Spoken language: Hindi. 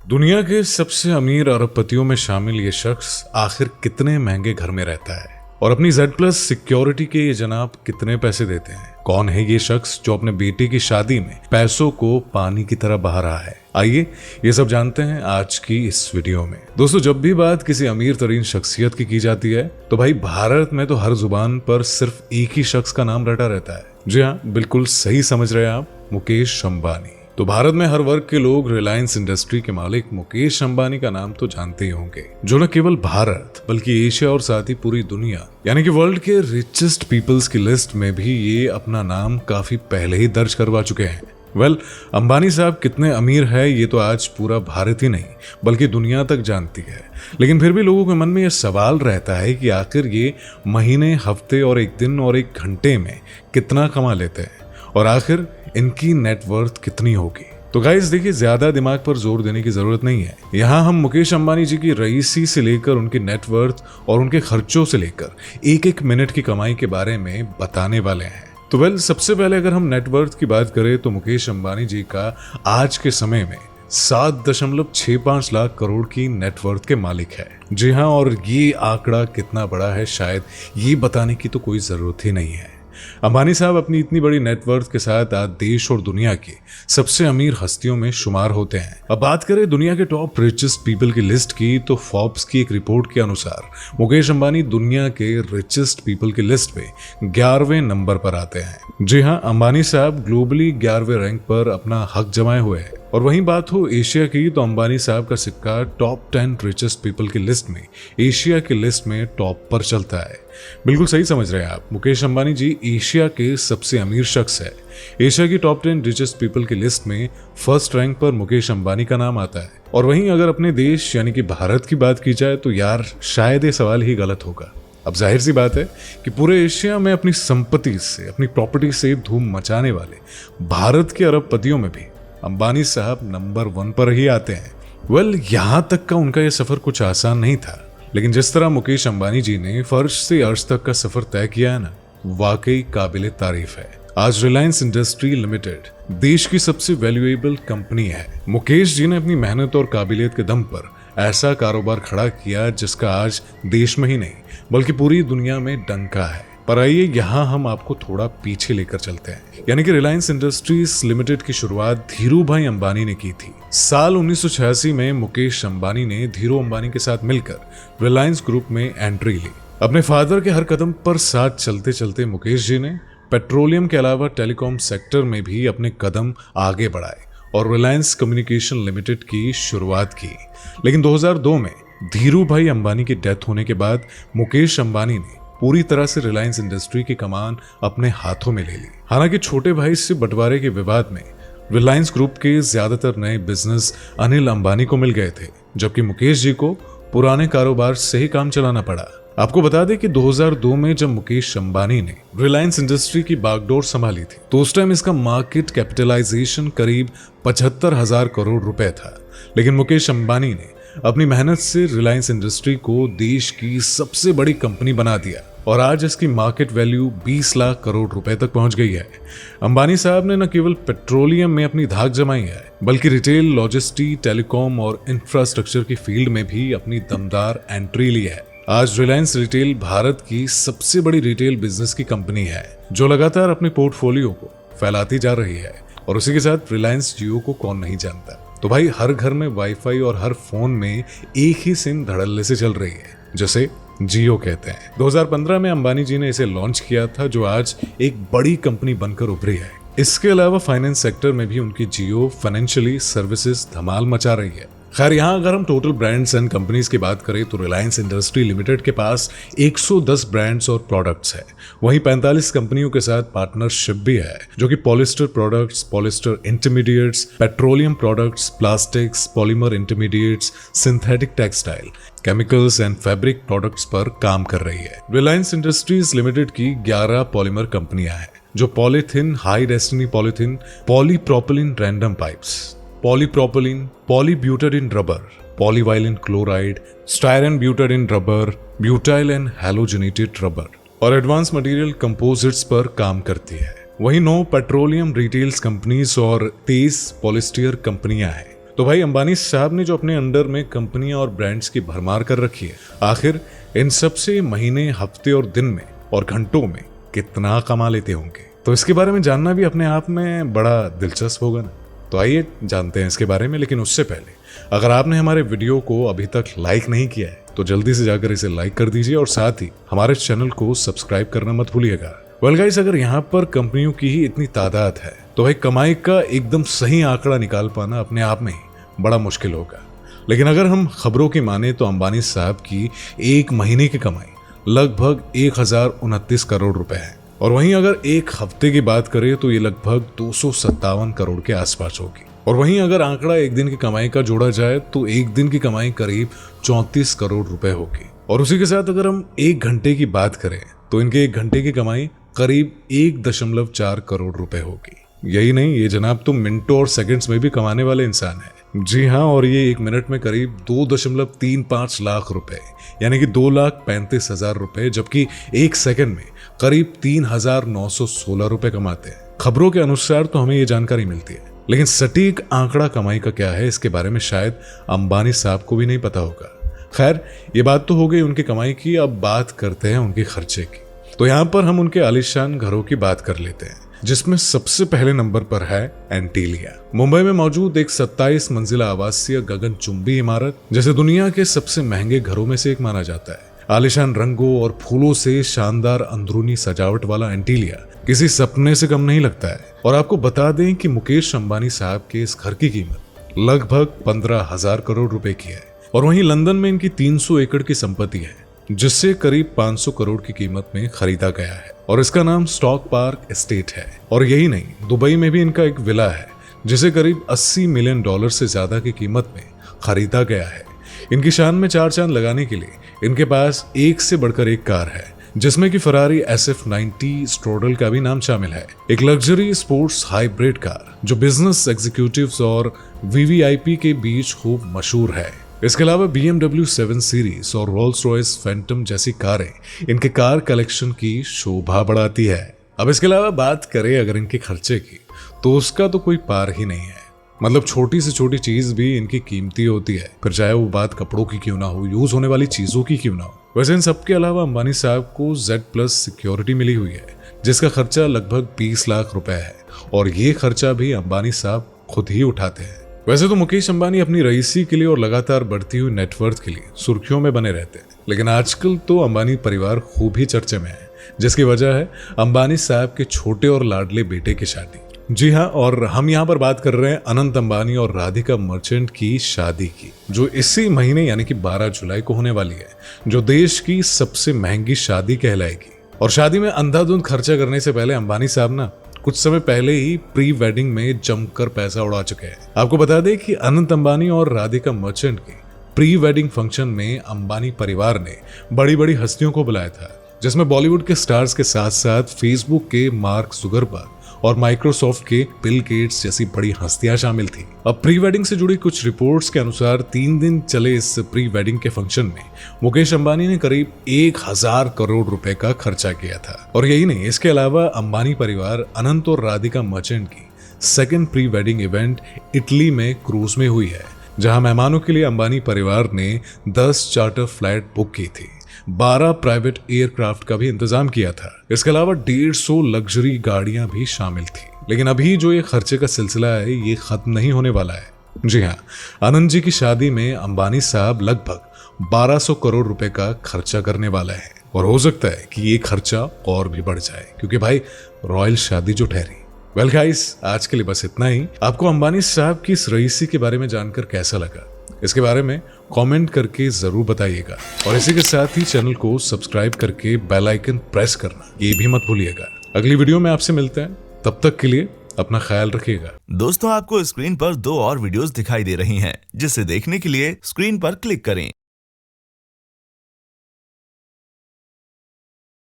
दुनिया के सबसे अमीर अरबपतियों में शामिल ये शख्स आखिर कितने महंगे घर में रहता है और अपनी Z+ सिक्योरिटी के ये जनाब कितने पैसे देते हैं? कौन है ये शख्स जो अपने बेटे की शादी में पैसों को पानी की तरह बहा रहा है? आइए ये सब जानते हैं आज की इस वीडियो में। दोस्तों, जब भी बात किसी अमीर तरीन शख्सियत की जाती है तो भाई भारत में तो हर जुबान पर सिर्फ एक ही शख्स का नाम रटा रहता है। जी हाँ, बिल्कुल सही समझ रहे हैं आप, मुकेश अंबानी। तो भारत में हर वर्ग के लोग रिलायंस इंडस्ट्री के मालिक मुकेश अंबानी का नाम तो जानते ही होंगे, जो न केवल भारत बल्कि एशिया और साथ ही पूरी दुनिया यानी कि वर्ल्ड के रिचेस्ट पीपल्स की लिस्ट में भी ये अपना नाम काफी पहले ही दर्ज करवा चुके हैं। अंबानी साहब कितने अमीर है ये तो आज पूरा भारत ही नहीं बल्कि दुनिया तक जानती है। लेकिन फिर भी लोगों के मन में यह सवाल रहता है कि आखिर ये महीने, हफ्ते और एक दिन और एक घंटे में कितना कमा लेते हैं और आखिर इनकी नेटवर्थ कितनी होगी। तो गाइस देखिए, ज्यादा दिमाग पर जोर देने की जरूरत नहीं है। यहाँ हम मुकेश अंबानी जी की रईसी से लेकर उनकी नेटवर्थ और उनके खर्चों से लेकर एक एक मिनट की कमाई के बारे में बताने वाले हैं। तो सबसे पहले अगर हम नेटवर्थ की बात करें तो मुकेश अंबानी जी का आज के समय में 7.65 लाख करोड़ की नेटवर्थ के मालिक है। जी हाँ, और ये आंकड़ा कितना बड़ा है शायद ये बताने की तो कोई जरूरत ही नहीं है। अंबानी साहब अपनी इतनी बड़ी नेटवर्थ के साथ आज देश और दुनिया की सबसे अमीर हस्तियों में शुमार होते हैं। अब बात करें दुनिया के टॉप रिचेस्ट पीपल की लिस्ट की तो फोर्ब्स की एक रिपोर्ट के अनुसार मुकेश अंबानी दुनिया के रिचेस्ट पीपल की लिस्ट में 11वें नंबर पर आते हैं। जी हाँ, अंबानी साहब ग्लोबली 11वें रैंक पर अपना हक जमाए हुए हैं। और वहीं बात हो एशिया की तो अंबानी साहब का सिक्का टॉप 10 रिचेस्ट पीपल की लिस्ट में एशिया की लिस्ट में टॉप पर चलता है। बिल्कुल सही समझ रहे हैं आप, मुकेश अंबानी जी एशिया के सबसे अमीर शख्स है। एशिया की टॉप 10 रिचेस्ट पीपल की लिस्ट में फर्स्ट रैंक पर मुकेश अंबानी का नाम आता है। और वहीं अगर अपने देश यानी कि भारत की बात की जाए तो यार शायद ये सवाल ही गलत होगा। अब जाहिर सी बात है कि पूरे एशिया में अपनी संपत्ति से, अपनी प्रॉपर्टी से धूम मचाने वाले भारत के अरबपतियों में भी अंबानी साहब नंबर 1 पर ही आते हैं। यहां तक का उनका यह सफर कुछ आसान नहीं था, लेकिन जिस तरह मुकेश अंबानी जी ने फर्श से अर्श तक का सफर तय किया है ना, वाकई काबिले तारीफ है। आज रिलायंस इंडस्ट्री लिमिटेड देश की सबसे वैल्यूएबल कंपनी है। मुकेश जी ने अपनी मेहनत और काबिलियत के दम पर ऐसा कारोबार खड़ा किया जिसका आज देश में ही नहीं बल्कि पूरी दुनिया में डंका है। पर आइए यहाँ हम आपको थोड़ा पीछे लेकर चलते हैं। यानी कि रिलायंस इंडस्ट्रीज लिमिटेड की शुरुआत धीरू भाई अंबानी ने की थी। साल 1986 में मुकेश अंबानी ने धीरू अंबानी के साथ मिलकर रिलायंस ग्रुप में एंट्री ली। अपने फादर के हर कदम पर साथ चलते चलते मुकेश जी ने पेट्रोलियम के अलावा टेलीकॉम सेक्टर में भी अपने कदम आगे बढ़ाए और रिलायंस कम्युनिकेशन लिमिटेड की शुरुआत की। लेकिन 2002 में धीरू भाई अंबानी की डेथ होने के बाद मुकेश अंबानी ने पूरी तरह से रिलायंस इंडस्ट्री की कमान अपने हाथों में ले ली। हालांकि छोटे भाई से बंटवारे के विवाद में रिलायंस ग्रुप के ज्यादातर नए बिजनेस अनिल अंबानी को मिल गए थे, जबकि मुकेश जी को पुराने कारोबार से ही काम चलाना पड़ा। आपको बता दें कि 2002 में जब मुकेश अंबानी ने रिलायंस इंडस्ट्री की बागडोर संभाली थी तो उस टाइम इसका मार्केट कैपिटलाइजेशन करीब 75,000 करोड़ रुपए था। लेकिन मुकेश अंबानी ने अपनी मेहनत से रिलायंस इंडस्ट्री को देश की सबसे बड़ी कंपनी बना दिया और आज इसकी मार्केट वैल्यू 20 लाख करोड़ रुपए तक पहुंच गई है। अंबानी साहब ने न केवल पेट्रोलियम में अपनी धाक जमाई है बल्कि रिटेल, लॉजिस्टिक, टेलीकॉम और इंफ्रास्ट्रक्चर की फील्ड में भी अपनी दमदार एंट्री ली है। आज रिलायंस रिटेल भारत की सबसे बड़ी रिटेल बिजनेस की कंपनी है जो लगातार अपने पोर्टफोलियो को फैलाती जा रही है। और उसी के साथ रिलायंस जियो को कौन नहीं जानता। तो भाई हर घर में वाईफाई और हर फोन में एक ही सिम धड़ल्ले से चल रही है, जिसे जियो कहते हैं। 2015 में अंबानी जी ने इसे लॉन्च किया था जो आज एक बड़ी कंपनी बनकर उभरी है। इसके अलावा फाइनेंस सेक्टर में भी उनकी जियो फाइनेंशियली सर्विसेज धमाल मचा रही है। खैर, यहाँ अगर हम टोटल ब्रांड्स एंड कंपनीज की बात करें तो रिलायंस इंडस्ट्री लिमिटेड के पास 110 ब्रांड्स और प्रोडक्ट्स है। वहीं 45 कंपनियों के साथ पार्टनरशिप भी है जो कि polyester products, polyester intermediates, petroleum products, plastics, polymer intermediates, synthetic textile, chemicals and fabric products पर काम कर रही है। रिलायंस इंडस्ट्रीज लिमिटेड की 11 पॉलीमर कंपनियां हैं जो polythene, high density polythene, polypropylene random pipes, polypropylene, polybutadiene rubber, polyvinyl chloride, styrene butadiene rubber, butyl and halogenated rubber और एडवांस मटेरियल कंपोजिट्स पर काम करती है। वहीं 9 पेट्रोलियम रिटेल्स कंपनीज और 23 पॉलिस्टर कंपनियां हैं तो भाई अंबानी साहब ने जो अपने अंडर में कंपनियां और ब्रांड्स की भरमार कर रखी है, आखिर इन सब से महीने, हफ्ते और दिन में और घंटों में कितना कमा लेते होंगे। तो इसके बारे में जानना भी अपने आप में बड़ा दिलचस्प होगा ना। तो आइए जानते हैं इसके बारे में। लेकिन उससे पहले अगर आपने हमारे वीडियो को अभी तक लाइक नहीं किया है तो जल्दी से जाकर इसे लाइक कर दीजिए और साथ ही हमारे चैनल को सब्सक्राइब करना मत भूलिएगा। वेल गाइस, अगर यहाँ पर कंपनियों की ही इतनी तादाद है तो भाई कमाई का एकदम सही आंकड़ा निकाल पाना अपने आप में ही बड़ा मुश्किल होगा। लेकिन अगर हम खबरों की माने तो अंबानी साहब की एक महीने की कमाई लगभग 1029 करोड़ रुपए है, और वहीं अगर एक हफ्ते की बात करें तो ये लगभग 257 करोड़ के आसपास होगी। और वहीं अगर आंकड़ा एक दिन की कमाई का जोड़ा जाए तो एक दिन की कमाई करीब 34 करोड़ रुपए होगी। और उसी के साथ अगर हम एक घंटे की बात करें तो इनके एक घंटे की कमाई करीब 1.4 करोड़ रुपए होगी। यही नहीं, ये जनाब तो मिनटों और सेकंड्स में भी कमाने वाले इंसान है। जी हाँ, और ये एक मिनट में करीब 2.35 लाख रुपए यानी कि 2,35,000 रुपए, जबकि एक सेकंड में करीब 3,916 रुपए कमाते हैं। खबरों के अनुसार तो हमें ये जानकारी मिलती है, लेकिन सटीक आंकड़ा कमाई का क्या है इसके बारे में शायद अंबानी साहब को भी नहीं पता होगा। खैर, ये बात तो हो गई उनकी कमाई की, अब बात करते हैं उनके खर्चे की। तो यहाँ पर हम उनके आलीशान घरों की बात कर लेते हैं, जिसमें सबसे पहले नंबर पर है एंटीलिया। मुंबई में मौजूद एक 27 मंजिला आवासीय गगनचुंबी इमारत, जैसे दुनिया के सबसे महंगे घरों में से एक माना जाता है। आलीशान रंगों और फूलों से शानदार अंदरूनी सजावट वाला एंटीलिया किसी सपने से कम नहीं लगता है। और आपको बता दें कि मुकेश अंबानी साहब के इस घर की कीमत लगभग 15,000 करोड़ रुपए की है। और वहीं लंदन में इनकी 300 एकड़ की संपत्ति है, जिससे करीब 500 करोड़ की कीमत में खरीदा गया है, और इसका नाम स्टॉक पार्क एस्टेट है। और यही नहीं, दुबई में भी इनका एक विला है, जिसे करीब $80 मिलियन से ज्यादा की कीमत में खरीदा गया है। इनकी शान में चार चांद लगाने के लिए इनके पास एक से बढ़कर एक कार है, जिसमें कि फरारी SF90 स्ट्रोडल का भी नाम शामिल है, एक लग्जरी स्पोर्ट्स हाइब्रिड कार जो बिजनेस एग्जीक्यूटिव्स और VVIP के बीच खूब मशहूर है। इसके अलावा BMW 7 सीरीज और रोल्स रॉयस फैंटम जैसी कारें इनके कार कलेक्शन की शोभा बढ़ाती है। अब इसके अलावा बात करें अगर इनके खर्चे की, तो उसका तो कोई पार ही नहीं है। मतलब छोटी से छोटी चीज भी इनकी कीमती होती है, फिर चाहे वो बात कपड़ों की क्यों ना हो, यूज होने वाली चीजों की क्यों ना हो। वैसे इन सबके अलावा अंबानी साहब को Z+ सिक्योरिटी मिली हुई है, जिसका खर्चा लगभग 20 लाख रुपए है, और ये खर्चा भी अंबानी साहब खुद ही उठाते हैं। वैसे तो मुकेश अंबानी अपनी रईसी के लिए और लगातार बढ़ती हुई नेटवर्थ के लिए सुर्खियों में बने रहते हैं, लेकिन आजकल तो अंबानी परिवार खूब ही चर्चे में है, जिसकी वजह है अंबानी साहब के छोटे और लाडले बेटे की शादी। जी हाँ, और हम यहाँ पर बात कर रहे हैं अनंत अंबानी और राधिका मर्चेंट की शादी की, जो इसी महीने यानी कि 12 जुलाई को होने वाली है, जो देश की सबसे महंगी शादी कहलाएगी। और शादी में अंधाधुंध खर्चा करने से पहले अंबानी साहब ना कुछ समय पहले ही प्री वेडिंग में जमकर पैसा उड़ा चुके हैं। आपको बता दें कि अनंत अंबानी और राधिका मर्चेंट के प्री वेडिंग फंक्शन में अंबानी परिवार ने बड़ी बड़ी हस्तियों को बुलाया था, जिसमें बॉलीवुड के स्टार्स के साथ साथ फेसबुक के मार्क जुकरबर्ग और माइक्रोसॉफ्ट के बिल गेट्स जैसी बड़ी हस्तियां शामिल थी। अब प्री वेडिंग से जुड़ी कुछ रिपोर्ट्स के अनुसार 3 दिन चले इस प्री वेडिंग के फंक्शन में मुकेश अंबानी ने करीब 1000 करोड़ रुपए का खर्चा किया था। और यही नहीं, इसके अलावा अंबानी परिवार अनंत और राधिका मर्चेंट की second pre wedding event Italy में क्रूज में हुई है, जहां मेहमानों के लिए अंबानी परिवार ने 10 चार्टर फ्लाइट बुक की थी, 12 प्राइवेट एयरक्राफ्ट का भी इंतजाम किया था। इसके अलावा 150 लग्जरी गाड़ियां भी शामिल थी। लेकिन अभी जो ये खर्चे का सिलसिला है ये खत्म नहीं होने वाला है। जी हाँ, आनंद जी की शादी में अंबानी साहब लगभग 1200 करोड़ रुपए का खर्चा करने वाला है, और हो सकता है कि ये खर्चा और भी बढ़ जाए, क्योंकि भाई रॉयल शादी जो ठहरी। वेल गाइस, आज के लिए बस इतना ही। आपको अंबानी साहब की इस रईसी के बारे में जानकर कैसा लगा, इसके बारे में कमेंट करके जरूर बताइएगा, और इसी के साथ ही चैनल को सब्सक्राइब करके बेल आइकन प्रेस करना ये भी मत भूलिएगा। अगली वीडियो में आपसे मिलते हैं, तब तक के लिए अपना ख्याल रखिएगा। दोस्तों, आपको स्क्रीन पर 2 और वीडियोस दिखाई दे रही हैं, जिसे देखने के लिए स्क्रीन पर क्लिक करें।